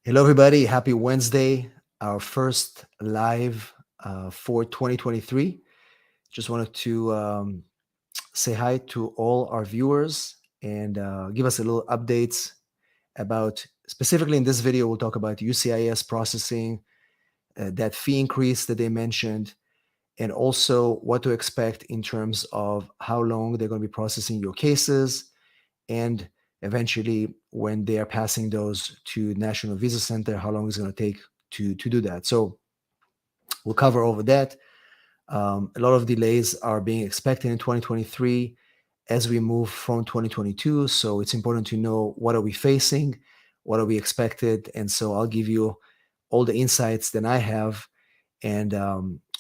Hello, everybody. Happy Wednesday, our first live for 2023. Just wanted to say hi to all our viewers and give us a little updates about, specifically in this video, we'll talk about UCIS processing, that fee increase that they mentioned, and also what to expect in terms of how long they're going to be processing your cases and eventually when they are passing those to National Visa Center, how long it's going to take to do that. So we'll cover over that. A lot of delays are being expected in 2023 as we move from 2022. So it's important to know what are we facing, what are we expected. And so I'll give you all the insights that I have. And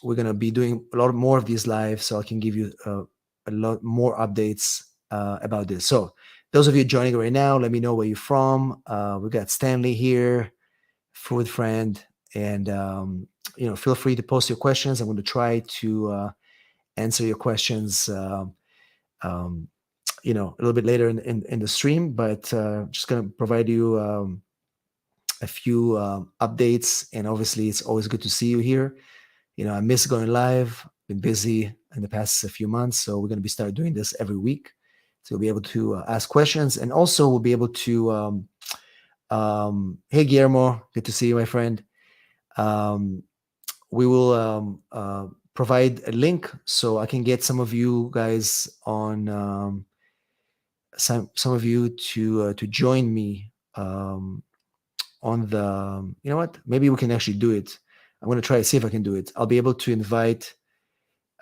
we're going to be doing a lot more of these live so I can give you a lot more updates about this. So those of you joining right now, let me know where you're from. We got Stanley here, food friend, and feel free to post your questions. I'm going to try to answer your questions, a little bit later in the stream, but just going to provide you a few updates. And obviously, it's always good to see you here. I miss going live. Been busy in the past few months, so we're going to be start doing this every week. So we'll be able to ask questions, and also we'll be able to. Hey, Guillermo, good to see you, my friend. We will provide a link so I can get some of you guys on some of you to join me on the. You know what? Maybe we can actually do it. I'm going to try to see if I can do it. I'll be able to invite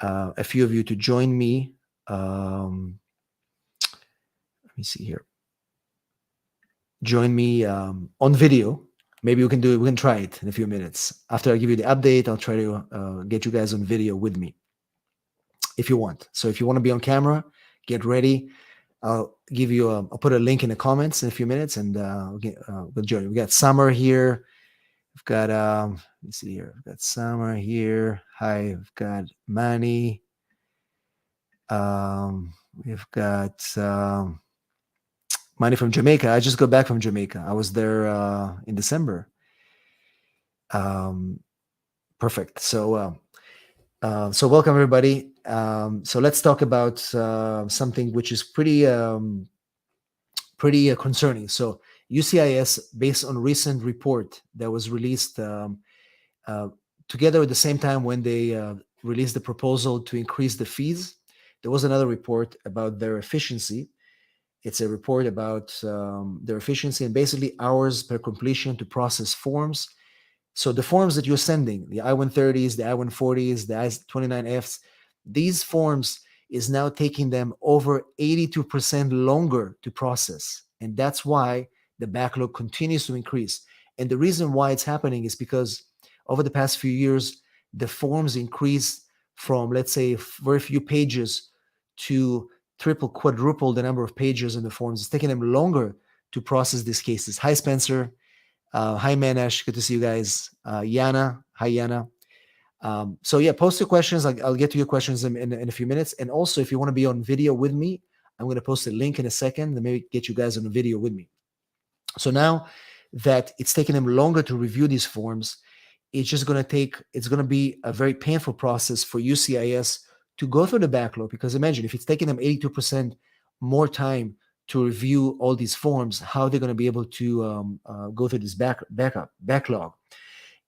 a few of you to join me. Let me see here. Join me on video. Maybe we can do it. We can try it in a few minutes. After I give you the update, I'll try to get you guys on video with me if you want. So if you want to be on camera, get ready. I'll give you. I'll put a link in the comments in a few minutes, and we'll join. We got Summer here. We've got let me see here. We've got Summer here. Hi. We've got Manny. We've got Manny from Jamaica. I just got back from Jamaica. I was there in December. Perfect. So welcome everybody. So let's talk about something which is pretty concerning. So UCIS, based on recent report that was released together at the same time when they released the proposal to increase the fees, there was another report about their efficiency. It's a report about their efficiency and basically hours per completion to process forms. So the forms that you're sending, the I-130s, the I-140s, the I-29Fs, these forms is now taking them over 82% longer to process. And that's why the backlog continues to increase. And the reason why it's happening is because over the past few years, the forms increased from, let's say, very few pages to triple, quadruple the number of pages in the forms. It's taking them longer to process these cases. Hi, Spencer. Hi, Manesh. Good to see you guys. Yana. Hi, Yana. So yeah, post your questions. I'll get to your questions in a few minutes. And also, if you want to be on video with me, I'm going to post a link in a second and maybe get you guys on a video with me. So now that it's taking them longer to review these forms, it's going to be a very painful process for UCIS to go through the backlog, because imagine if it's taking them 82% more time to review all these forms, how they're going to be able to go through this backlog.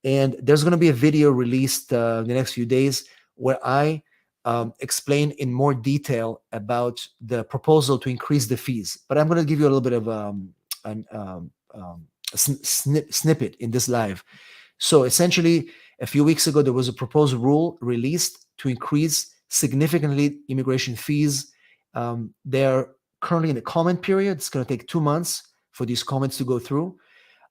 And there's going to be a video released in the next few days where I explain in more detail about the proposal to increase the fees. But I'm going to give you a little bit of a snippet in this live. So essentially, a few weeks ago, there was a proposed rule released to increase significantly immigration fees. They're currently in the comment period. It's going to take 2 months for these comments to go through.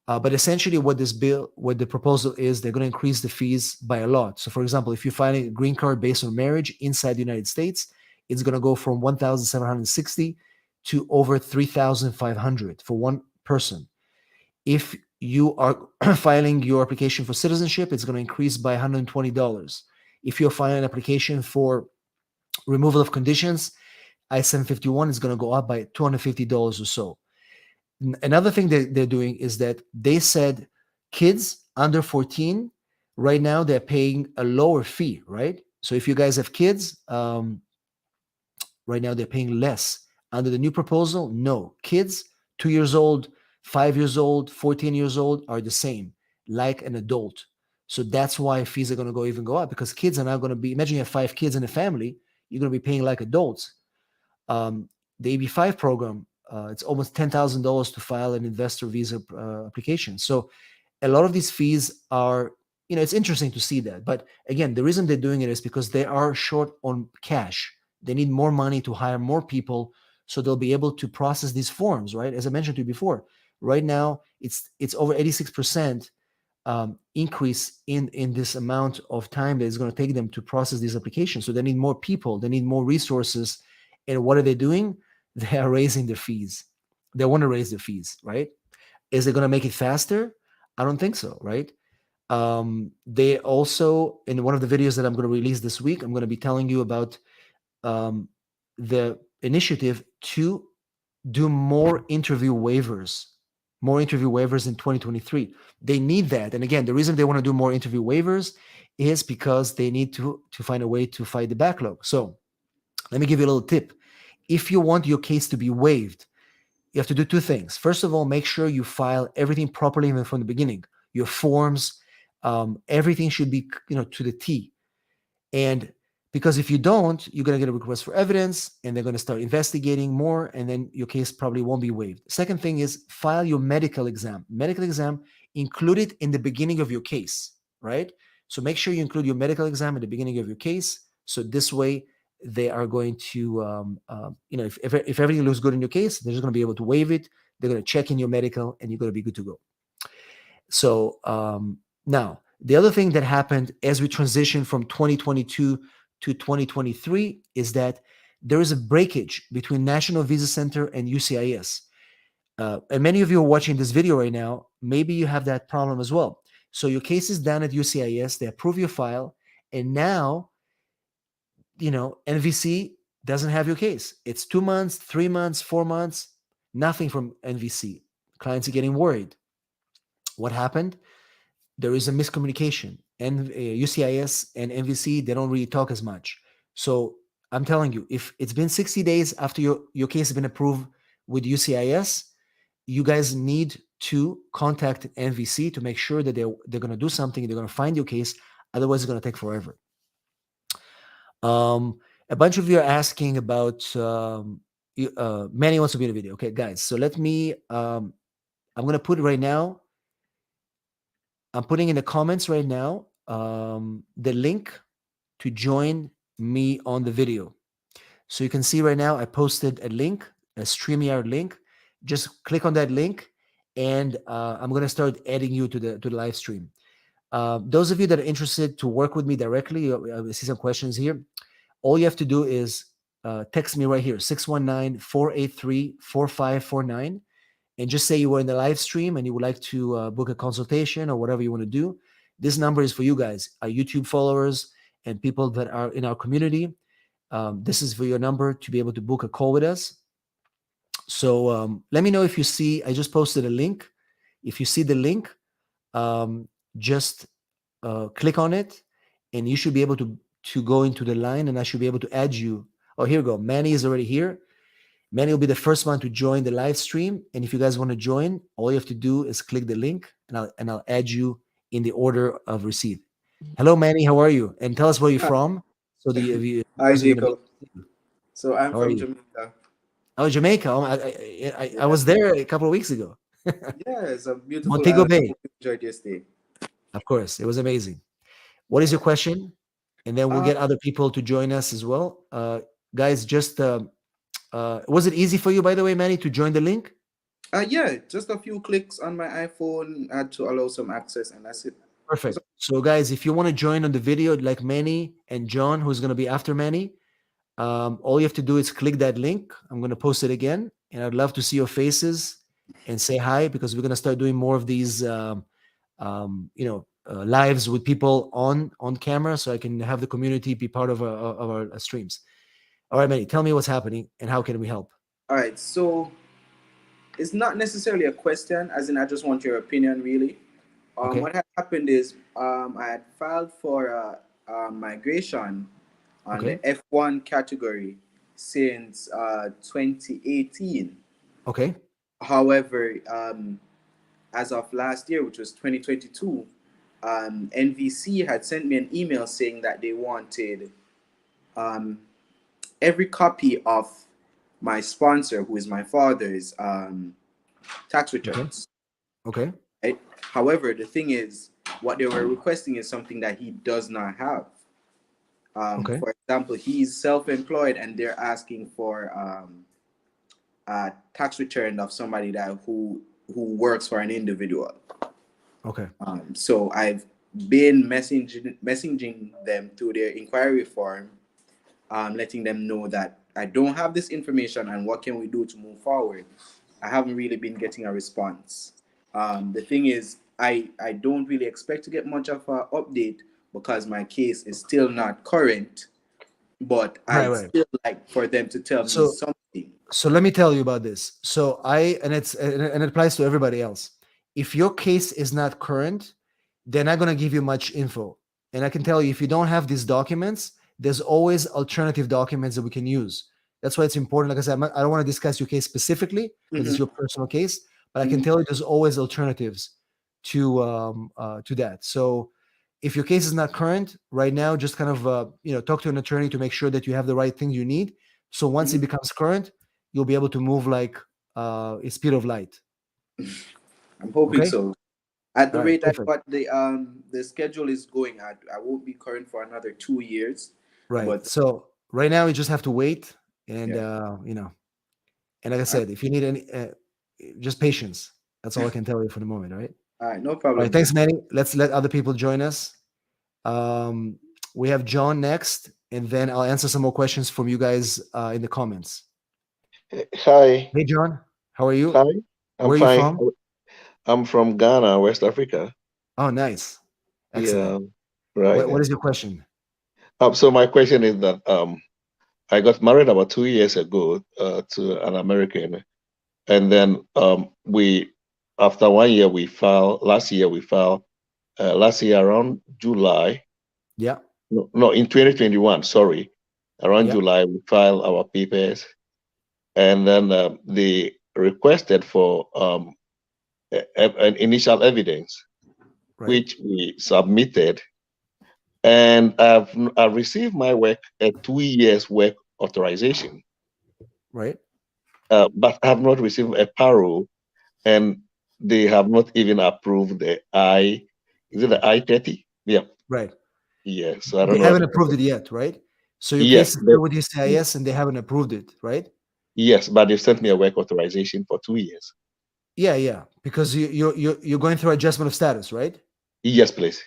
But essentially what the proposal is, they're going to increase the fees by a lot. So for example, if you're filing a green card based on marriage inside the United States, it's going to go from $1,760 to over $3,500 for one person. If you are filing your application for citizenship, it's going to increase by $120. If you're filing an application for removal of conditions, I-751 is going to go up by $250 or so. Another thing that they're doing is that they said Kids under 14, right now they're paying a lower fee, right? So if you guys have kids, right now they're paying less. Under the new proposal, no. Kids 2 years old, 5 years old, 14 years old are the same, like an adult. So that's why fees are going to go up, because kids are now going to be, imagine you have 5 kids in a family, you're going to be paying like adults. The AB5 program, it's almost $10,000 to file an investor visa application. So a lot of these fees are, it's interesting to see that. But again, the reason they're doing it is because they are short on cash. They need more money to hire more people, so they'll be able to process these forms, right? As I mentioned to you before, right now it's over 86% increase in this amount of time that it's going to take them to process these applications. So they need more people, they need more resources. And what are they doing? They are raising their fees. They want to raise their fees, right? Is it going to make it faster? I don't think so, right? They also, in one of the videos that I'm going to release this week, I'm going to be telling you about the initiative to do more interview waivers in 2023. They need that. And again, the reason they want to do more interview waivers is because they need to find a way to fight the backlog. So let me give you a little tip. If you want your case to be waived, you have to do two things. First of all, make sure you file everything properly even from the beginning. Your forms, everything should be, to the T. And because if you don't, you're going to get a request for evidence, and they're going to start investigating more, and then your case probably won't be waived. Second thing is file your medical exam. Medical exam, include it in the beginning of your case, right? So make sure you include your medical exam at the beginning of your case. So this way, they are going to, if everything looks good in your case, they're just going to be able to waive it. They're going to check in your medical, and you're going to be good to go. So now, the other thing that happened as we transition from 2022 to 2023 is that there is a breakage between National Visa Center and UCIS. And many of you are watching this video right now. Maybe you have that problem as well. So your case is down at UCIS. They approve your file. And now, NVC doesn't have your case. It's 2 months, 3 months, 4 months, nothing from NVC. Clients are getting worried. What happened? There is a miscommunication. And UCIS and NVC, they don't really talk as much. So I'm telling you, if it's been 60 days after your case has been approved with UCIS, you guys need to contact NVC to make sure that they're going to do something. They're going to find your case. Otherwise, it's going to take forever. A bunch of you are asking about Manny wants to be in a video. Okay, guys. So let me. I'm going to put it right now. I'm putting in the comments right now the link to join me on the video. So you can see right now I posted a link, a StreamYard link. Just click on that link, and I'm going to start adding you to the live stream. Those of you that are interested to work with me directly, I see some questions here. All you have to do is text me right here, 619-483-4549. And just say you were in the live stream and you would like to book a consultation or whatever you want to do. This number is for you guys, our YouTube followers and people that are in our community. This is for your number to be able to book a call with us. So let me know if you see, I just posted a link. If you see the link, just click on it, and you should be able to go into the line, and I should be able to add you. Oh, here we go. Manny is already here. Manny will be the first one to join the live stream. And if you guys want to join, all you have to do is click the link, and I'll add you in the order of receipt. Hello, Manny. How are you? And tell us where you're from. So the Hi, viewers are going to be. Jacob. So I'm How are from you? Jamaica. Oh, Jamaica. Oh, I Yeah, was there a couple of weeks ago. yeah, it's a beautiful Montego island. I Bay. hope you enjoyed your stay. Of course, it was amazing. What is your question? And then we'll Uh, get other people to join us as well. Guys, just was it easy for you, by the way, Manny, to join the link? yeah, just a few clicks on my iPhone had to allow some access, and that's it. So, Perfect. So, guys, if you want to join on the video, like Manny and John, who's going to be after Manny, all you have to do is click that link. I'm going to post it again, and I'd love to see your faces and say hi, because we're going to start doing more of these, lives with people on camera, so I can have the community be part of our streams. All right, Manny, tell me what's happening and how can we help? all right, so it's not necessarily a question, as in I just want your opinion, really. Okay. What had happened is I had filed for migration on Okay. the F1 category since 2018. Okay. However, as of last year, which was 2022, NVC had sent me an email saying that they wanted um, every copy of my sponsor, who is my father's tax Okay. returns. Okay. Right? However, the thing is, what they were requesting is something that he does not have. Okay. For example, he's self-employed, and they're asking for a tax return of somebody that who works for an individual. Okay. So I've been messaging them through their inquiry form, letting them know that I don't have this information and what can we do to move forward. I haven't really been getting a response. The thing is, I don't really expect to get much of an update because my case is still not current, but Right. I'd Right. still like for them to tell me So something. so let me tell you about this. So and it applies to everybody else. If your case is not current, they're not going to give you much info. And I can tell you, if you don't have these documents, there's always alternative documents that we can use. That's why it's important. Like I said, I don't want to discuss your case specifically because it's Mm-hmm, your personal case, but I can mm-hmm, tell you there's always alternatives to that. So if your case is not current right now, just kind of talk to an attorney to make sure that you have the right things you need. So once mm-hmm. it becomes current, you'll be able to move like a speed of light. I'm hoping Okay. so. At All the right. rate at Perfect. what the schedule is going at, I won't be current for another 2 years. Right. But So right now you just have to wait, and yeah, and like I all said, if you need any, just patience. That's all I can tell you for the moment. All right. right, no All right. problem, Thanks, bro. Manny. Let's let other people join us. We have John next, and then I'll answer some more questions from you guys in the comments. Hi, Hey, John. How are hi. you? I'm Where are you fine. from? I'm from Ghana, West Africa. Oh, nice. Yeah, Excellent. right. What is your question? So my question is that I got married about 2 years ago to an American, and then we, after 1 year, we filed. Last year we filed. Last year around July. Yeah. No, no, in 2021. Sorry, around Yeah. July we filed our papers, and then they requested for an initial evidence, Right. which we submitted, and I've received my work a 2 years work authorization, Right. but I have not received a parole, and they have not even approved the I. Is it the I-30? Yeah, Right. yeah. So I They don't know. haven't approved it yet, right? So your case Yes, is still with UCIS and they haven't approved it, right? yes, but they sent me a work authorization for 2 years. Yeah, yeah. Because you're going through adjustment of status, right? Yes, please.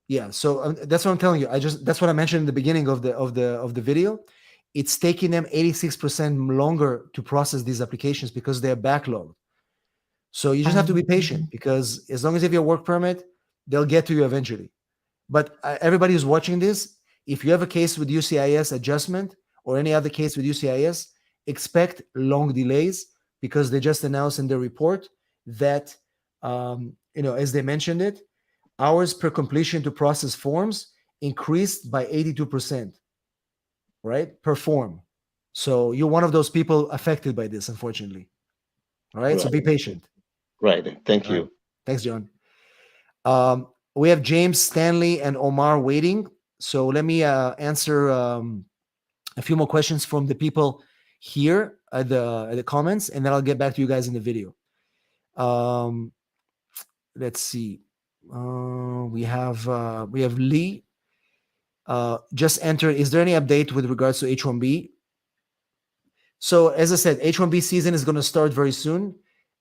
Yeah. So that's what I'm telling you. That's what I mentioned in the beginning of the video. It's taking them 86% longer to process these applications because they're backlogged. So you just have to be patient because as long as you have your work permit, they'll get to you eventually. But everybody who's watching this, if you have a case with UCIS adjustment or any other case with UCIS, expect long delays because they just announced in their report that, as they mentioned it, hours per completion to process forms increased by 82%, right? Per form. So you're one of those people affected by this, unfortunately. All right. So be Right, patient. right. Thank All right. you. Thanks, John. We have James, Stanley, and Omar waiting. So let me answer a few more questions from the people here at the comments, and then I'll get back to you guys in the video. Um, let's see. We have Lee. Just enter. Is there any update with regards to H1B? So as I said, H1B season is going to start very soon.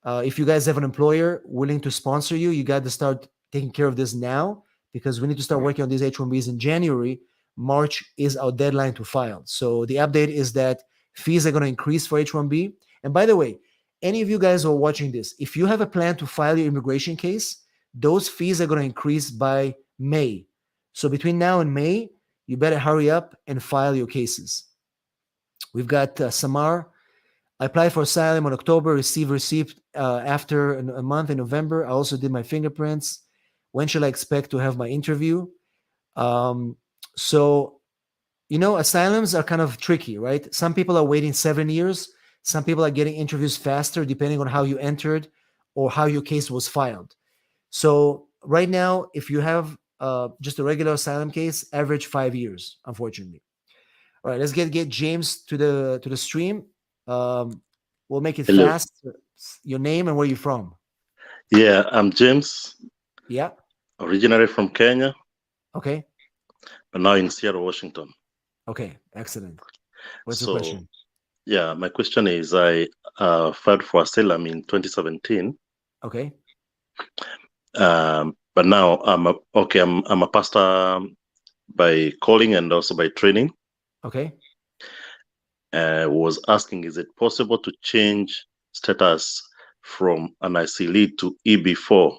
If you guys have an employer willing to sponsor you, you got to start taking care of this now because we need to start working on these H1Bs in January. March is our deadline to file. So the update is that fees are going to increase for H1B. And by the way, any of you guys who are watching this, if you have a plan to file your immigration case, those fees are going to increase by May. So between now and May, you better hurry up and file your cases. We've got Samar. I applied for asylum in October, received after a month in November. I also did my fingerprints. When should I expect to have my interview? So, asylums are kind of tricky, right? Some people are waiting 7 years. Some people are getting interviews faster, depending on how you entered or how your case was filed. So right now, if you have just a regular asylum case, average 5 years, unfortunately. All right, let's get James to the stream. Um, we'll make it Hello. fast. Your name and where you're from. Yeah, I'm James, Yeah. originally from Kenya, Okay. but now in Seattle, Washington. Okay. Excellent. What's your So, question? yeah, my question is I filed for asylum in 2017. Okay. But now I'm a pastor by calling and also by training. Okay. Was asking, is it possible to change status from an IC lead to EB4,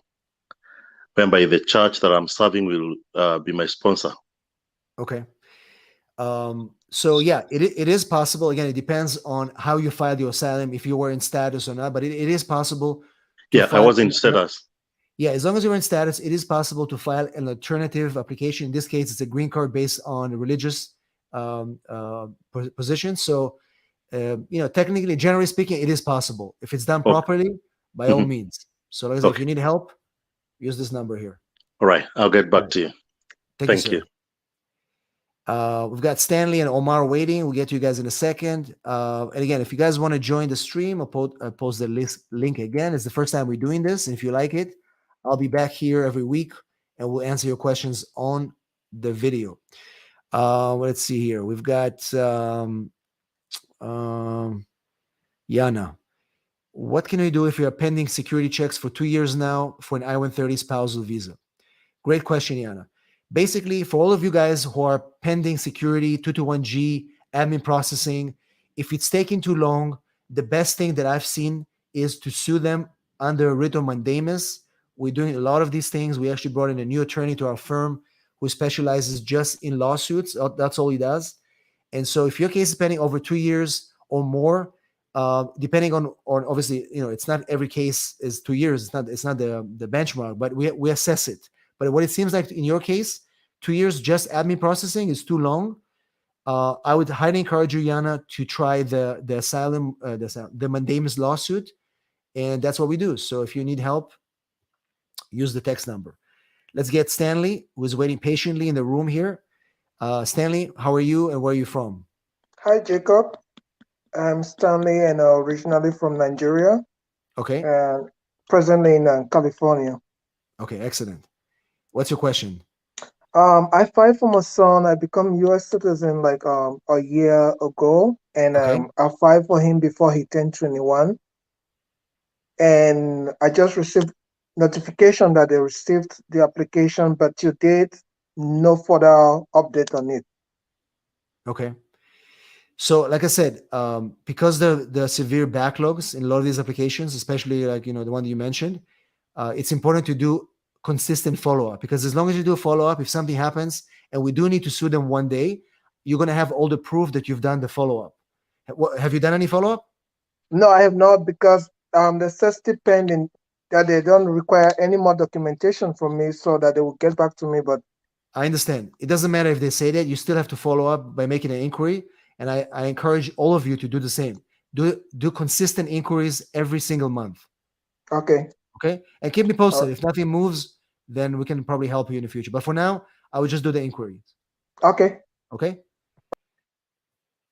whereby the church that I'm serving will be my sponsor? Okay. So yeah, it is possible. Again, it depends on how you filed your asylum, if you were in status or not, but it is possible to Yeah, I file. was in status. Yeah, as long as you're in status, it is possible to file an alternative application. In this case, it's a green card based on religious position. So, technically, generally speaking, it is possible if it's done Okay. properly. By all Mhm. means. So, like I said, if Okay. you need help, use this number here. All right, I'll get back Right. to you. Thank Thank you, you. sir. We've got Stanley and Omar waiting. We'll get to you guys in a second. And again, if you guys want to join the stream, I'll post the link again. It's the first time we're doing this. And if you like it, I'll be back here every week and we'll answer your questions on the video. Let's see here. We've got Yana. What can we do if we are pending security checks for 2 years now for an I-130 spousal visa? Great question, Yana. Basically, for all of you guys who are pending security, 221G, admin processing, if it's taking too long, the best thing that I've seen is to sue them under writ of mandamus. We're doing a lot of these things. We actually brought in a new attorney to our firm who specializes just in lawsuits. That's all he does. And so if your case is pending over 2 years or more, depending on obviously, it's not every case is 2 years. It's not the benchmark, but we assess it. But what it seems like in your case, 2 years just admin processing is too long. I would highly encourage you, Yana, to try the asylum, the mandamus lawsuit, and that's what we do. So if you need help, use the text number. Let's get Stanley, who is waiting patiently in the room here. Stanley, how are you and where are you from? Hi, Jacob. I'm Stanley and originally from Nigeria Okay. and presently in California. Okay, excellent. What's your question? I filed for my son. I become U.S. citizen like a year ago, and Okay. I filed for him before he turned 21. And I just received notification that they received the application, but to date, no further update on it. Okay. So, like I said, because the severe backlogs in a lot of these applications, especially like the one that you mentioned, it's important to do consistent follow-up, because as long as you do a follow-up, if something happens and we do need to sue them one day, you're going to have all the proof that you've done the follow-up. Have you done any follow-up? No, I have not, because the says still pending that they don't require any more documentation from me, so that they will get back to me. But I understand. It doesn't matter if they say that. You still have to follow up by making an inquiry. And I encourage all of you to do the same. Do consistent inquiries every single month. okay. Okay? And keep me posted. If nothing moves, then we can probably help you in the future. But for now, I would just do the inquiries. Okay. Okay?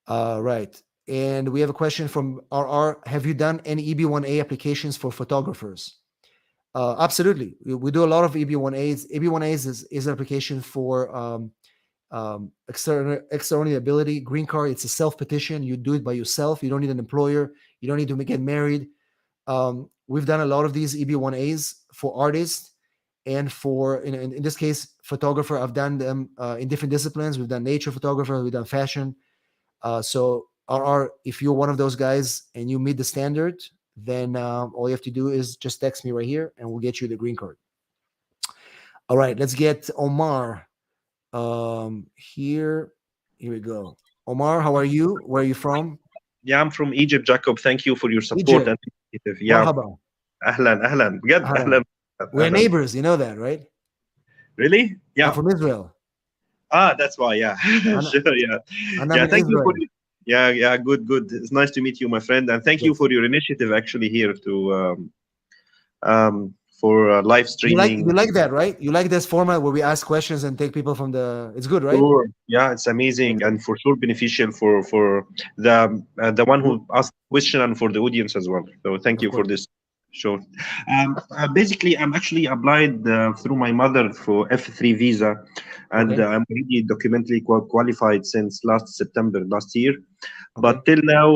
Right. And we have a question from RR. Have you done any EB1A applications for photographers? Absolutely. We do a lot of EB1As. EB1As is an application for extraordinary ability green card. It's a self-petition. You do it by yourself. You don't need an employer. You don't need to get married. We've done a lot of these EB1As for artists and for, in this case, photographer. I've done them in different disciplines. We've done nature photographer. We've done fashion. So if you're one of those guys and you meet the standard, then all you have to do is just text me right here and we'll get you the green card. All right, let's get Omar. Here we go. Omar, how are you? Where are you from? Yeah, I'm from Egypt, Jacob. Thank you for your support Egypt. and initiative. Yeah. Marhaba. أهلا أهلا بجد أهلا. أهلا We're أهلا. neighbors, you know that, right? Really? I'm Yeah. from Israel. Ah, that's why. Yeah. And, Sure. Yeah. and I'm Yeah. in Thank you for. Israel. Yeah. Yeah. Good. Good. It's nice to meet you, my friend, and thank you Yes. for your initiative actually here to for live You streaming. like that, right? You like this format where we ask questions and take people from the. It's good, right? Sure. Yeah, it's amazing and for sure beneficial for the one who asked question and for the audience as well. So thank Of you for course. this. Sure. Basically, I'm actually applied through my mother for F3 visa, and Okay. I'm already documentally qualified since last September last year. Okay. But till now,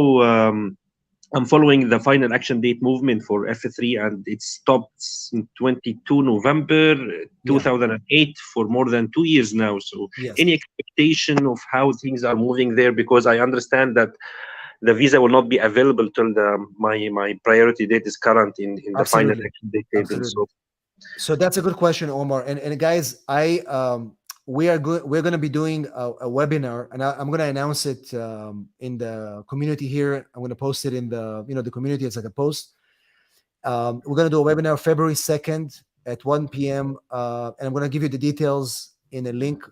I'm following the final action date movement for F3, and it stopped in 22 November Yeah. 2008 for more than 2 years now. So, Yes. any expectation of how things are moving there? Because I understand that the visa will not be available till my priority date is current in the final Absolutely. action date table. Absolutely. So, So that's a good question, Omar. And guys, we're going to be doing a webinar, and I'm going to announce it in the community here. I'm going to post it in the community. It's like a post. We're going to do a webinar February 2nd at 1 p.m. And I'm going to give you the details in a link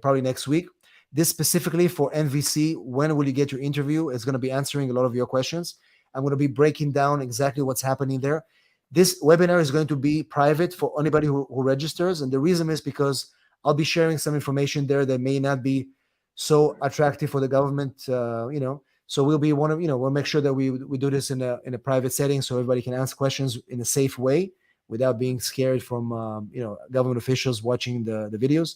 probably next week. This specifically for NVC. When will you get your interview? It's going to be answering a lot of your questions. I'm going to be breaking down exactly what's happening there. This webinar is going to be private for anybody who registers. And the reason is because I'll be sharing some information there that may not be so attractive for the government, So we'll make sure that we do this in a private setting so everybody can ask questions in a safe way without being scared from government officials watching the videos.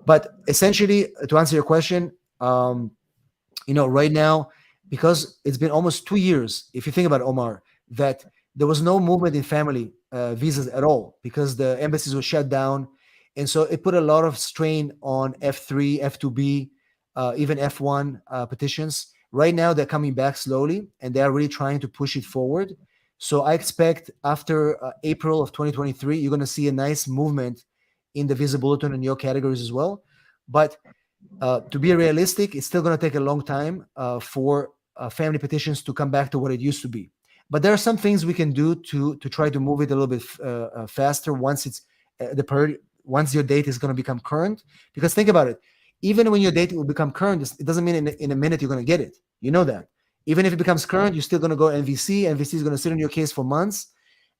But essentially, to answer your question, right now, because it's been almost 2 years, if you think about it, Omar, that there was no movement in family visas at all because the embassies were shut down. And so it put a lot of strain on F3, F2B, even F1 petitions. Right now, they're coming back slowly and they are really trying to push it forward. So I expect after April of 2023, you're going to see a nice movement in the visa bulletin in your categories as well. But to be realistic, it's still going to take a long time for family petitions to come back to what it used to be. But there are some things we can do to try to move it a little bit faster once it's once your date is going to become current. Because think about it, even when your date will become current, it doesn't mean in a minute you're going to get it. You know that. Even if it becomes current, you're still going to go NVC. NVC is going to sit on your case for months.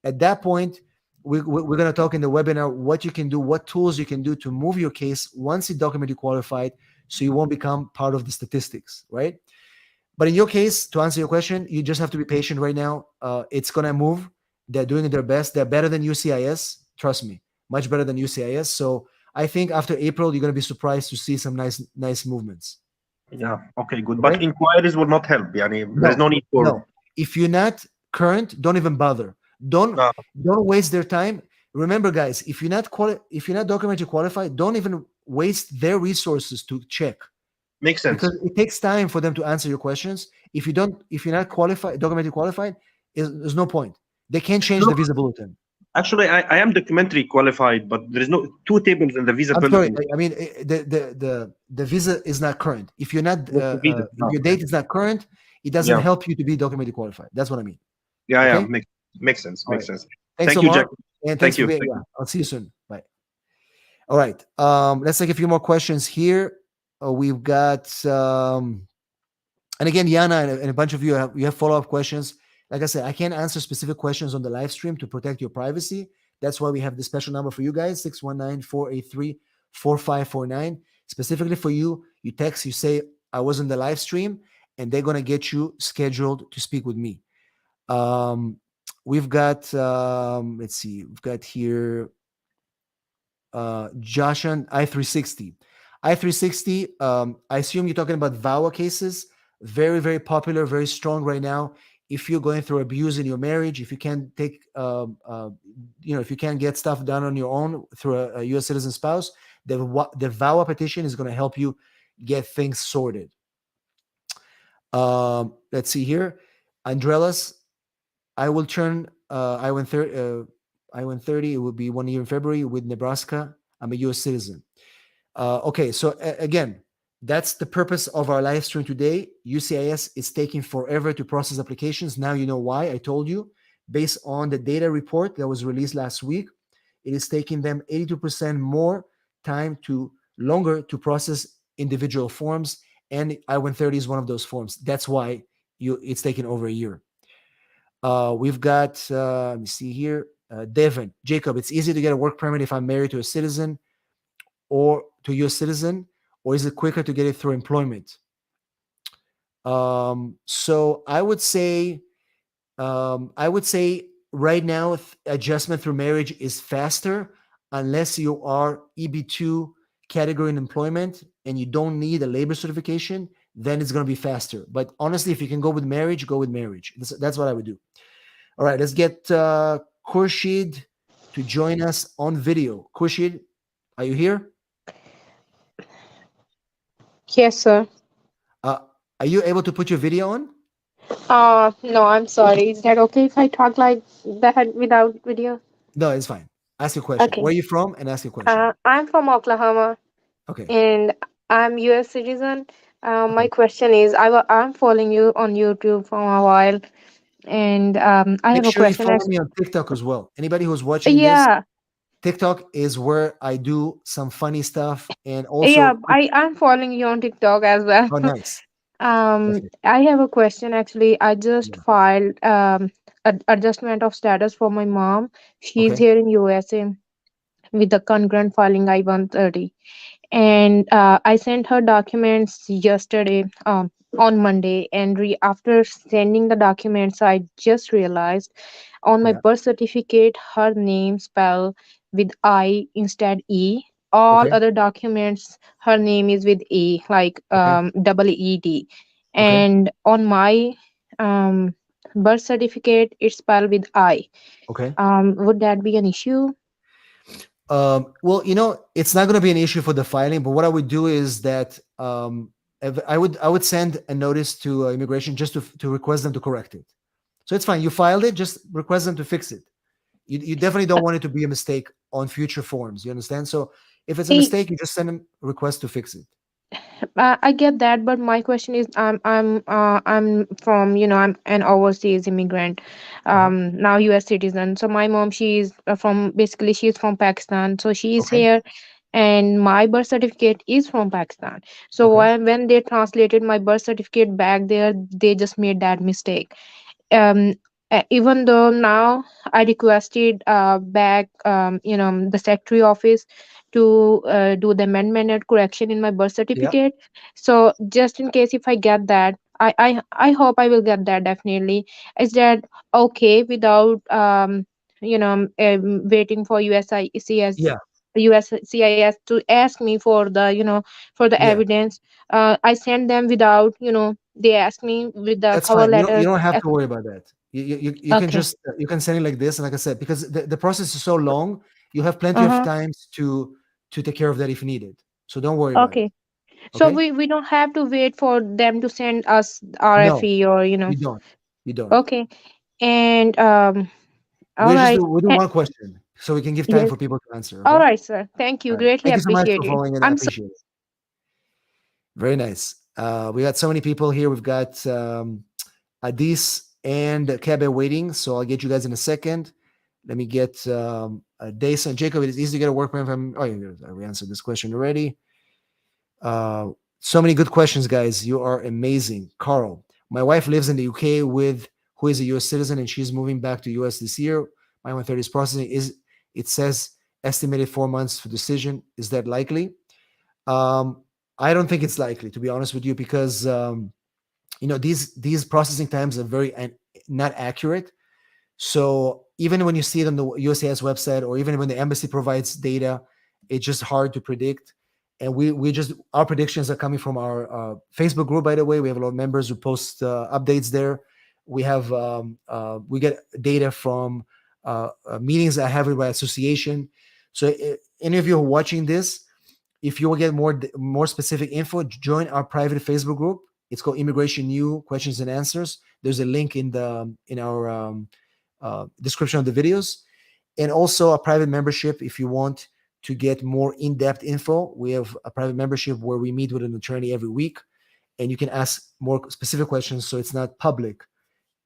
At that point, we're going to talk in the webinar what you can do, what tools you can do to move your case once it's documented qualified, so you won't become part of the statistics, right? But in your case, to answer your question, you just have to be patient right now. It's going to move. They're doing their best. They're better than UCIS. Trust me, much better than UCIS. So I think after April, you're going to be surprised to see some nice movements. yeah, okay, good. Right? But inquiries will not help. Yani, there's no need for. No. If you're not current, don't even bother. Don't waste their time. Remember, guys, if you're not documented qualified, don't even waste their resources to check. Makes sense. Because it takes time for them to answer your questions. If you're not qualified, documented qualified, there's no point. They can't change the visa bulletin. Actually, I am documentary qualified, but there is no two tables in the visa I'm bulletin. sorry. I mean, the visa is not current. If you're not, The visa, if your date is not current, it doesn't help you to be documented qualified. That's what I mean. Yeah, Okay? yeah, makes sense. Makes sense. Thanks, Thank you, Omar. Jack. And Thank thanks you. for being. Yeah, I'll see you soon. Bye. All right. Let's take a few more questions here. We've got, and again, Yana and a bunch of you have follow-up questions. Like I said, I can't answer specific questions on the live stream to protect your privacy. That's why we have the special number for you guys, 619-483-4549. Specifically for you, you text, you say, I was in the live stream, and they're going to get you scheduled to speak with me. We've got, let's see, we've got here Joshan I360. I360, I assume you're talking about VAWA cases. Very, very popular, very strong right now. If you're going through abuse in your marriage, if you can't take, if you can't get stuff done on your own through a U.S. citizen spouse, the VAWA petition is going to help you get things sorted. Let's see here. Andrelas, I will turn I-130. It will be 1 year in February with Nebraska. I'm a U.S. citizen. Okay, so again, that's the purpose of our live stream today. UCIS is taking forever to process applications. Now you know why. I told you. Based on the data report that was released last week, it is taking them 82% more time to longer to process individual forms, and I-130 is one of those forms. That's why it's taken over a year. We've got, let me see here, Devin, Jacob, it's easy to get a work permit if I'm married to a citizen or to a U.S. citizen, or is it quicker to get it through employment? So I would say right now adjustment through marriage is faster unless you are EB2 category in employment and you don't need a labor certification. Then it's going to be faster. But honestly, if you can go with marriage, go with marriage. That's what I would do. All right, let's get Khurshid to join us on video. Khurshid, are you here? Yes, sir. Uh, are you able to put your video on? No, I'm sorry. Is that okay if I talk like that without video? No, it's fine. Ask your question. Okay. Where are you from? And ask your question. I'm from Oklahoma Okay. and I'm US citizen. My Okay. question is, I'm following you on YouTube for a while, and I Make have a sure you question. follow me on TikTok as well. Anybody who's watching this, Yeah, TikTok is where I do some funny stuff and yeah. also. I'm following you on TikTok as well. Oh, nice. Perfect. I have a question actually. I just Yeah. filed adjustment of status for my mom. She's Okay. here in USA with the concurrent filing I-130, and I sent her documents yesterday, on Monday, and after sending the documents, I just realized on my Yeah. birth certificate her name spelled with I instead E. All Okay. other documents her name is with E, like Okay. double ED, Okay. and on my um, birth certificate it's spelled with I. Okay. Would that be an issue? Well, it's not going to be an issue for the filing, but what I would do is that I would send a notice to immigration just to request them to correct it. So it's fine. You filed it, just request them to fix it. You definitely don't want it to be a mistake on future forms. You understand? So if it's a mistake, you just send them a request to fix it. I get that, but my question is, I'm from, I'm an overseas immigrant, Uh-huh. now U.S. citizen. So my mom, she's she's from Pakistan, so she's Okay. here, and my birth certificate is from Pakistan. So Okay. when they translated my birth certificate back there, they just made that mistake. um Even though now I requested back, the secretary office to do the amendment and correction in my birth Yeah. certificate. So just in case if I get that, I hope I will get that definitely. Is that okay without waiting for Yeah. USCIS to ask me for the for the Yeah. evidence? I send them without, they ask me with the That's cover fine. You don't letter. you don't have to worry about that. You can Okay. just you can send it like this, and like I said, because the process is so long, you have plenty of Uh-huh. times to take care of that if needed. So don't worry about it. Okay. So Okay? we don't have to wait for them to send us No, RFE or you don't. You don't. Okay. And all We just right. do we do one question so we can give time Yes. for people to answer. All Okay? right, sir. Thank you. All right. Greatly Thank you so much appreciate for it. following, and I I'm so appreciate it. Very nice. We got so many people here. We've got Adis and Kebe waiting, so I'll get you guys in a second. Let me get Dason. Jacob, it is easy to get a work permit from. Oh, yeah, we answered this question already. So many good questions, guys. You are amazing. Carl, my wife lives in the UK with who is a US citizen, and she's moving back to US this year. My 130 is processing. It says estimated 4 months for decision. Is that likely? I don't think it's likely, to be honest with you, because these processing times are very not accurate. So even when you see it on the USCIS website, or even when the embassy provides data, it's just hard to predict. And we just our predictions are coming from our Facebook group. By the way, we have a lot of members who post updates there. We get data from meetings I have with my association. So any of you who are watching this, if you will get more specific info, join our private Facebook group. It's called Immigration New Questions and Answers. There's a link in our description of the videos, and also a private membership if you want to get more in-depth info. We have a private membership where we meet with an attorney every week, and you can ask more specific questions, so it's not public.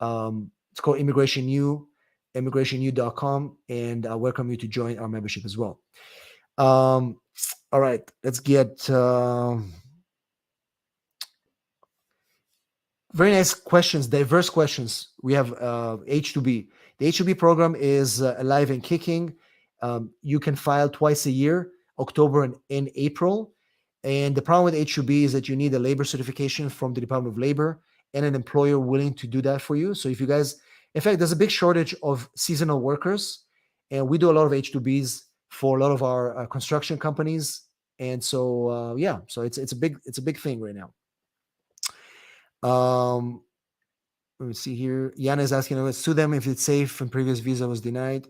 It's called Immigration New, immigrationnew.com, and I welcome you to join our membership as well. All right, let's get very nice questions, diverse questions. We have H2B. The H2B program is alive and kicking. You can file twice a year, October and April. And the problem with H2B is that you need a labor certification from the Department of Labor and an employer willing to do that for you. So if you guys, in fact, there's a big shortage of seasonal workers, and we do a lot of H2Bs for a lot of our construction companies. And so yeah, so it's a big thing right now. Let me see here. Yana is asking, sue them if it's safe and previous visa was denied.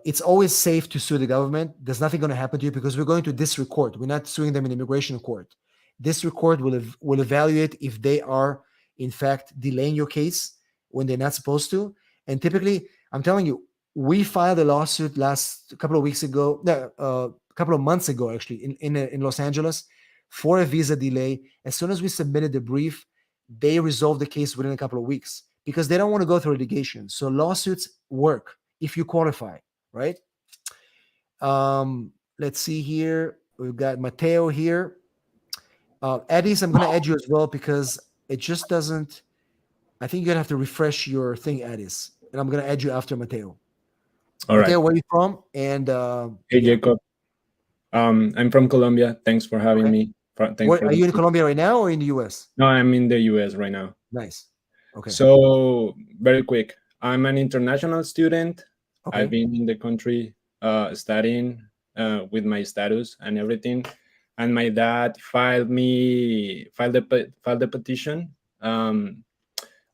It's always safe to sue the government. There's nothing going to happen to you because we're going to district court. We're not suing them in immigration court. District court will evaluate if they are, in fact, delaying your case when they're not supposed to. And typically, I'm telling you, we filed a lawsuit a couple of weeks ago, a couple of months ago, actually, in Los Angeles for a visa delay. As soon as we submitted the brief, they resolved the case within a couple of weeks because they don't want to go through litigation. So lawsuits work if you qualify, right? Let's see here. We've got Mateo here. Addis, I'm going to add you as well because it just doesn't. I think you're going to have to refresh your thing, Addis. And I'm going to add you after Mateo. All Mateo, right. where are you from? And hey, Jacob. I'm from Colombia. Thanks for having me. Are you in Colombia right now or in the US? No, I'm in the US right now. Nice. Okay. So very quick. I'm an international student. Okay. I've been in the country studying with my status and everything. And my dad filed the petition on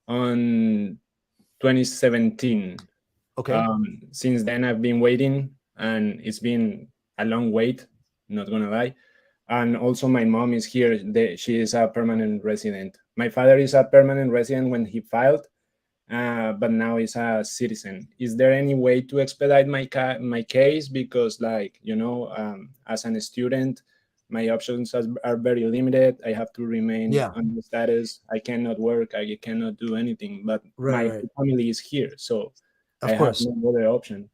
2017. Okay. Since then, I've been waiting, and it's been a long wait, not gonna lie. And also my mom is here. She is a permanent resident. My father is a permanent resident when he filed, but now he's a citizen. Is there any way to expedite my case? Because as a student, my options are very limited. I have to remain on the status. I cannot work. I cannot do anything. But my family is here, so I have no other option.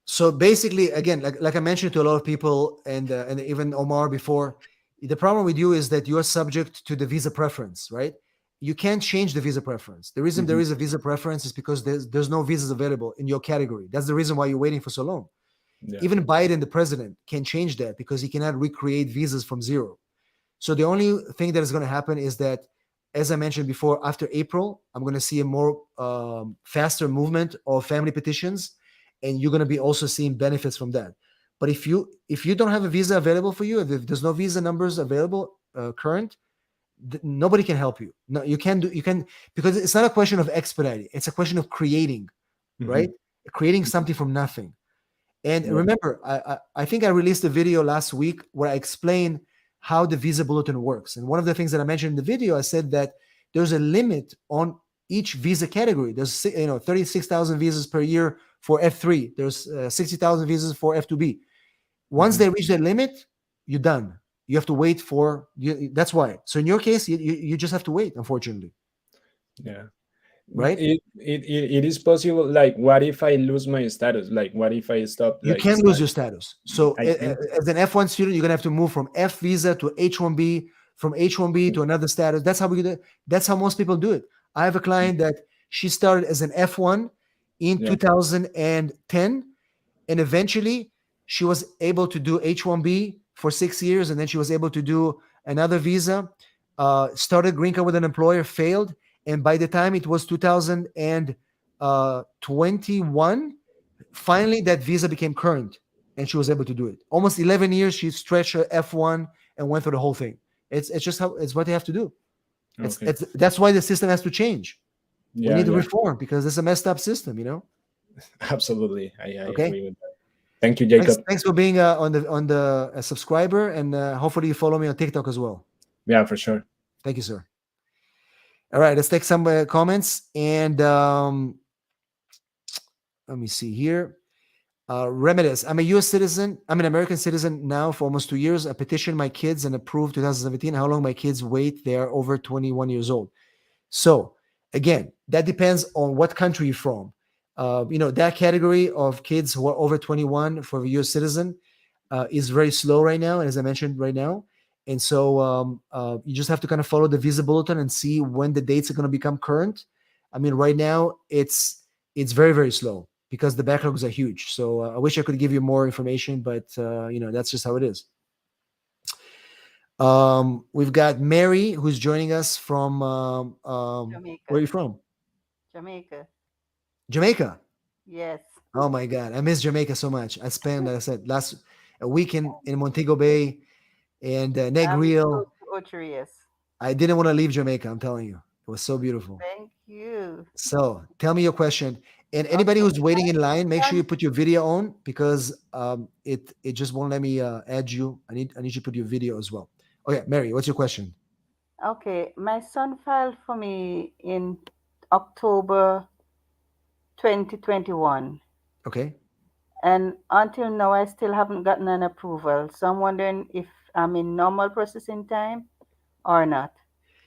So basically, again, like I mentioned to a lot of people, and even Omar before, the problem with you is that you are subject to the visa preference, right? You can't change the visa preference. The reason there is a visa preference is because there's no visas available in your category. That's the reason why you're waiting for so long. Yeah. Even Biden, the president, can change that because he cannot recreate visas from zero. So the only thing that is going to happen is that, as I mentioned before, after April, I'm going to see a more faster movement of family petitions, and you're going to be also seeing benefits from that. But if you don't have a visa available for you, if there's no visa numbers available current, nobody can help you. No, you can because it's not a question of expediting. It's a question of creating, right? Creating something from nothing. And remember, I think I released a video last week where I explained how the visa bulletin works. And one of the things that I mentioned in the video, I said that there's a limit on each visa category. There's 36,000 visas per year for F3. There's 60,000 visas for F2B. Once they reach that limit, you're done. You have to wait for. That's why. So in your case, you just have to wait. Unfortunately. Yeah. Right. It is possible. Like, what if I lose my status? Like, what if I stop? You can't lose your status. So as an F1 student, you're gonna have to move from F visa to H1B, from H1B to another status. That's how we do it. That's how most people do it. I have a client that she started as an F1 in 2010, and eventually she was able to do H1B for 6 years, and then she was able to do another visa. Started green card with an employer, failed. And by the time it was 2021, finally that visa became current and she was able to do it. Almost 11 years, she stretched her F1 and went through the whole thing. It's just it's what they have to do. That's why the system has to change. We need to reform because it's a messed up system, Absolutely. I agree with that. Thank you, Jacob. Thanks for being on the subscriber, and hopefully you follow me on TikTok as well. Yeah, for sure. Thank you, sir. All right, let's take some comments. And let me see here. Remedies. I'm a U.S. citizen. I'm an American citizen now for almost 2 years. I petitioned my kids and approved 2017. How long my kids wait? They are over 21 years old. So again, that depends on what country you're from. That category of kids who are over 21 for a U.S. citizen, is very slow right now, as I mentioned right now. And so you just have to kind of follow the visa bulletin and see when the dates are going to become current. I mean, right now it's very, very slow because the backlogs are huge. So I wish I could give you more information, but that's just how it is. We've got Mary who's joining us from where are you Jamaica. from? Jamaica. Jamaica. Yes. Oh my God, I miss Jamaica so much. I spent, like I said, last a week in Montego Bay and I'm close Negril. to Ocherius. I didn't want to leave Jamaica. I'm telling you, it was so beautiful. Thank you. So tell me your question. And anybody Okay. who's waiting in line, make sure Son, you put your video on because it just won't let me add you. I need you to put your video as well. Okay, Mary, what's your question? okay. My son filed for me in October 2021. Okay, And until now, I still haven't gotten an approval. So I'm wondering if I'm in normal processing time or not.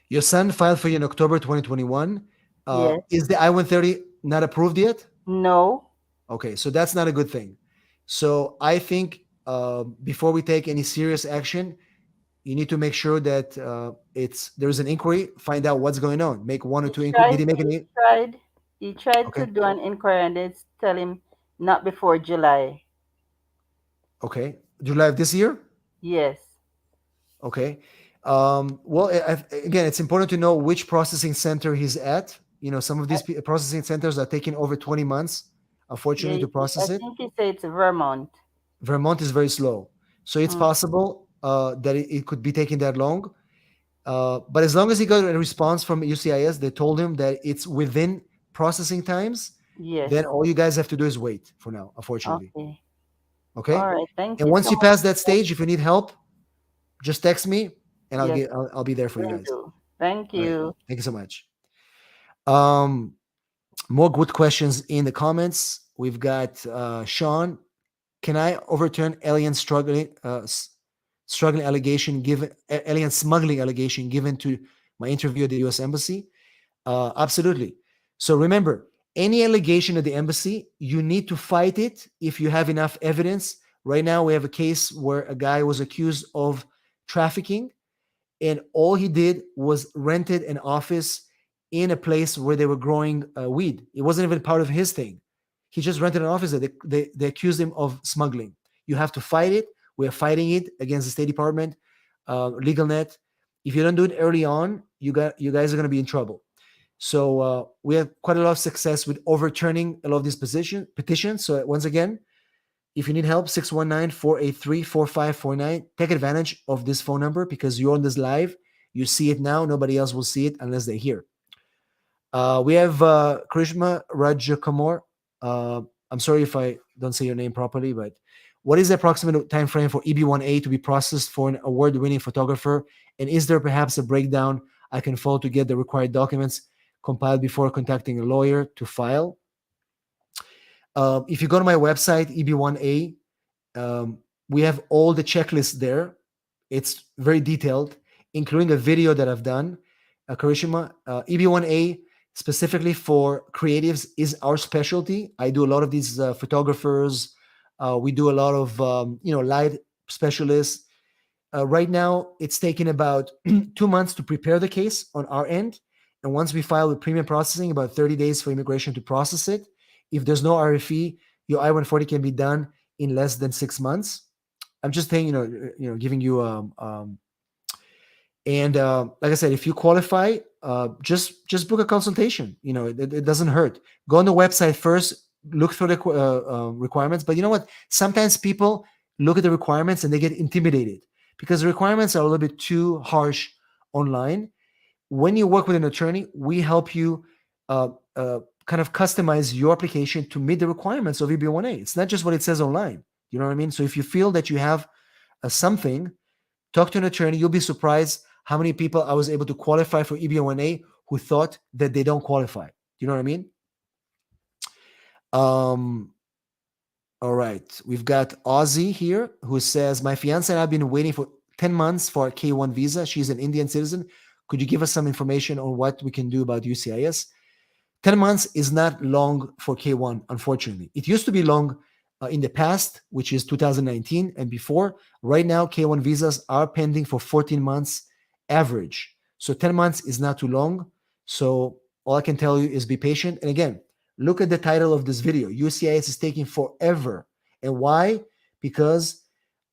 your son filed for you in October 2021. Yes. Is the I-130 not approved yet? No. Okay, so that's not a good thing. So I think before we take any serious action, you need to make sure that there's an inquiry, find out what's going on, make one or He two inquiries. Did tried. he make He any? tried. He tried to Okay, do an inquiry, and they tell him not before July. okay. July of this year? Yes. Okay. Well, again, it's important to know which processing center he's at. Some of I, these processing centers are taking over 20 months, yeah. unfortunately, to I process it. think he said it's Vermont. Vermont is very slow. So it's Mm, possible that it could be taking that long. But as long as he got a response from UCIS, they told him that it's within processing times, yes. then all you guys have to do is wait for now, unfortunately. Okay. All Okay. right. Thank And you once so you much. pass that stage, if you need help, just text me and Yes, I'll be there for you will guys. do. Thank All right. you. Thank you so much. Um, More good questions in the comments. We've got Sean. Can I overturn alien struggling allegation given alien smuggling allegation given to my interview at the U.S. Embassy? Absolutely. So remember, any allegation at the embassy, you need to fight it if you have enough evidence. Right now, we have a case where a guy was accused of trafficking, and all he did was rented an office in a place where they were growing weed. It wasn't even part of his thing. He just rented an office. They accused him of smuggling. You have to fight it. We are fighting it against the State Department, LegalNet. If you don't do it early on, you guys are going to be in trouble. So we have quite a lot of success with overturning a lot of these petitions. So once again, if you need help, 619-483-4549. Take advantage of this phone number because you're on this live. You see it now. Nobody else will see it unless they're here. We have Krishma Rajakumar. I'm sorry if I don't say your name properly, but what is the approximate time frame for EB1A to be processed for an award-winning photographer? And is there perhaps a breakdown I can follow to get the required documents compiled before contacting a lawyer to file? If you go to my website, EB1A, we have all the checklists there. It's very detailed, including a video that I've done. Karishima, EB1A specifically for creatives is our specialty. I do a lot of these photographers. We do a lot of light specialists. Right now, it's taken about 2 months to prepare the case on our end. And once we file with premium processing, about 30 days for immigration to process it. If there's no RFE, your I-140 can be done in less than 6 months. I'm just saying, giving you and like I said, if you qualify, just book a consultation. It doesn't hurt. Go on the website first, look through the requirements. But you know what? Sometimes people look at the requirements and they get intimidated because the requirements are a little bit too harsh online. When you work with an attorney, we help you kind of customize your application to meet the requirements of EB1A. It's not just what it says online. You know what I mean? So if you feel that you have something, talk to an attorney. You'll be surprised how many people I was able to qualify for EB1A who thought that they don't qualify. You know what I mean? All right. We've got Ozzy here who says, my fiance and I have been waiting for 10 months for a K1 visa. She's an Indian citizen. Could you give us some information on what we can do about UCIS? 10 months is not long for K1, unfortunately. It used to be long in the past, which is 2019 and before. Right now, K1 visas are pending for 14 months average. So 10 months is not too long. So all I can tell you is be patient. And again, look at the title of this video. UCIS is taking forever. And why? Because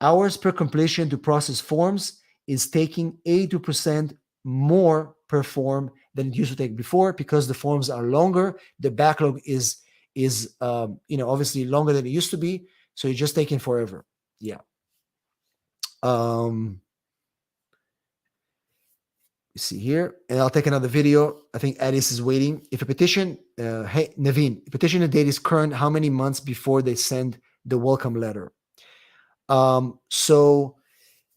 hours per completion to process forms is taking 82% more per form than it used to take before, because the forms are longer. The backlog is obviously longer than it used to be. So you're just taking forever. Yeah. You see here, and I'll take another video. I think Addis is waiting. If a petition, hey Naveen, petition date is current, how many months before they send the welcome letter? So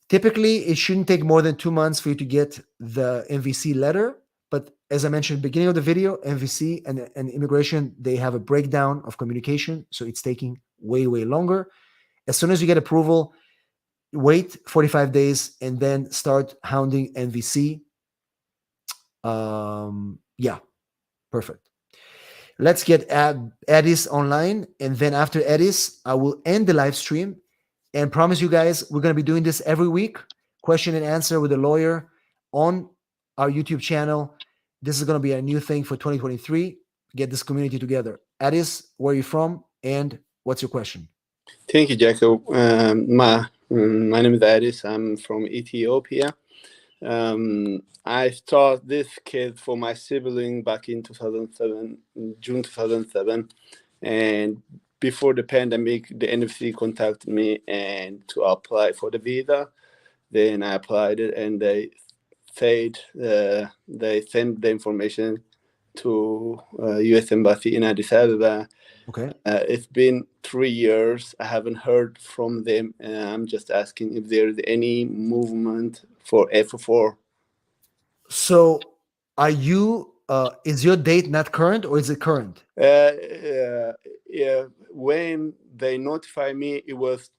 typically it shouldn't take more than 2 months for you to get the MVC letter. But as I mentioned at the beginning of the video, MVC and immigration, they have a breakdown of communication. So it's taking way, way longer. As soon as you get approval, wait 45 days and then start hounding MVC. Yeah, perfect. Let's get Addis online. And then after Addis, I will end the live stream and promise you guys, we're going to be doing this every week. Question and answer with a lawyer on our YouTube channel. This is going to be a new thing for 2023. Get this community together. Addis, where are you from? And what's your question? Thank you, Jacob. My name is Addis. I'm from Ethiopia. I started this case for my sibling back in 2007, June 2007. And before the pandemic, the NFC contacted me and to apply for the visa. Then I applied it, and they said they sent the information to U.S. Embassy in Addis Ababa. Okay. It's been 3 years. I haven't heard from them. I'm just asking if there's any movement for F4. So are you, is your date not current or is it current? Yeah, when they notify me, it was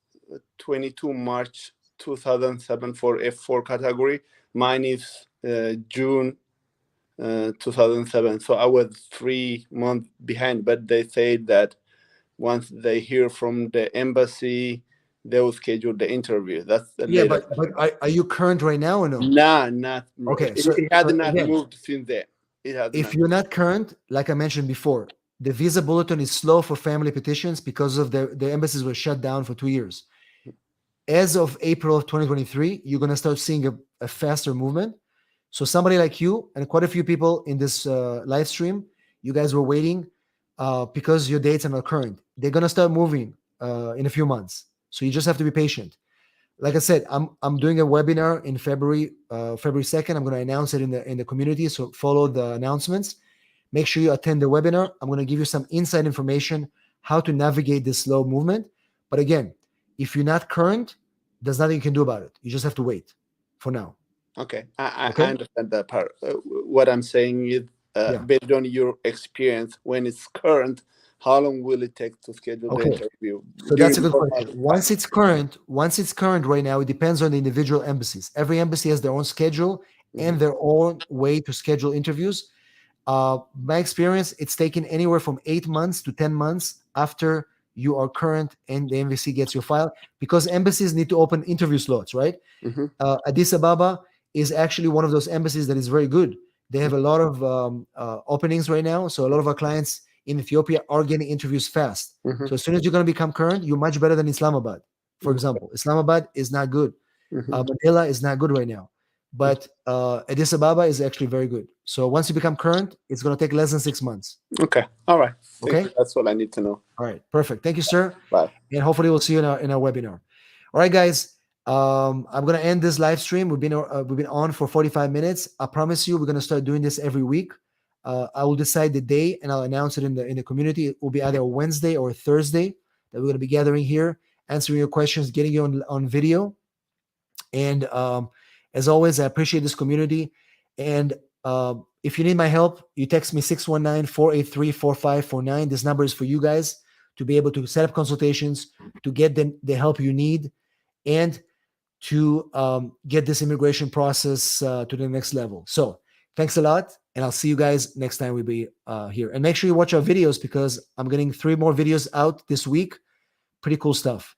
22 March 2007 for F4 category. Mine is June 2007. So I was 3 months behind, but they said that once they hear from the embassy, they will schedule the interview. That's the latest. But are you current right now or no? Nah, not. Okay, It has not again, moved since then. It has if not. you're not current, like I mentioned before, the visa bulletin is slow for family petitions because of the embassies were shut down for 2 years. As of April of 2023, you're going to start seeing a faster movement. So somebody like you and quite a few people in this live stream, you guys were waiting because your dates are not current. They're going to start moving in a few months. So you just have to be patient. Like I said, I'm doing a webinar in February 2nd. I'm going to announce it in the community. So follow the announcements. Make sure you attend the webinar. I'm going to give you some inside information how to navigate this slow movement. But again, if you're not current, there's nothing you can do about it. You just have to wait for now. Okay, I Okay? understand that part. What I'm saying is, based on your experience, when it's current, how long will it take to schedule the Okay. interview? So that's a good question. Once it's current right now, it depends on the individual embassies. Every embassy has their own schedule and their own way to schedule interviews. My experience, it's taken anywhere from 8 months to 10 months after you are current and the embassy gets your file, because embassies need to open interview slots, right? Addis Ababa is actually one of those embassies that is very good. They have a lot of openings right now. So a lot of our clients in Ethiopia are getting interviews fast. So as soon as you're going to become current, you're much better than Islamabad. For example, Islamabad is not good. Manila is not good right now. But Addis Ababa is actually very good. So once you become current, it's going to take less than 6 months. Okay. All right. Okay. Thank you. That's all I need to know. All right. Perfect. Thank you, sir. Bye. And hopefully we'll see you in our webinar. All right, guys. I'm going to end this live stream. We've been on for 45 minutes. I promise you, we're going to start doing this every week. I will decide the day and I'll announce it in the community. It will be either Wednesday or Thursday that we're going to be gathering here, answering your questions, getting you on video. And as always, I appreciate this community. And if you need my help, you text me 619-483-4549. This number is for you guys to be able to set up consultations, to get the help you need, and to get this immigration process to the next level. So thanks a lot. And I'll see you guys next time we'll be here. And make sure you watch our videos, because I'm getting 3 more videos out this week. pretty cool stuff.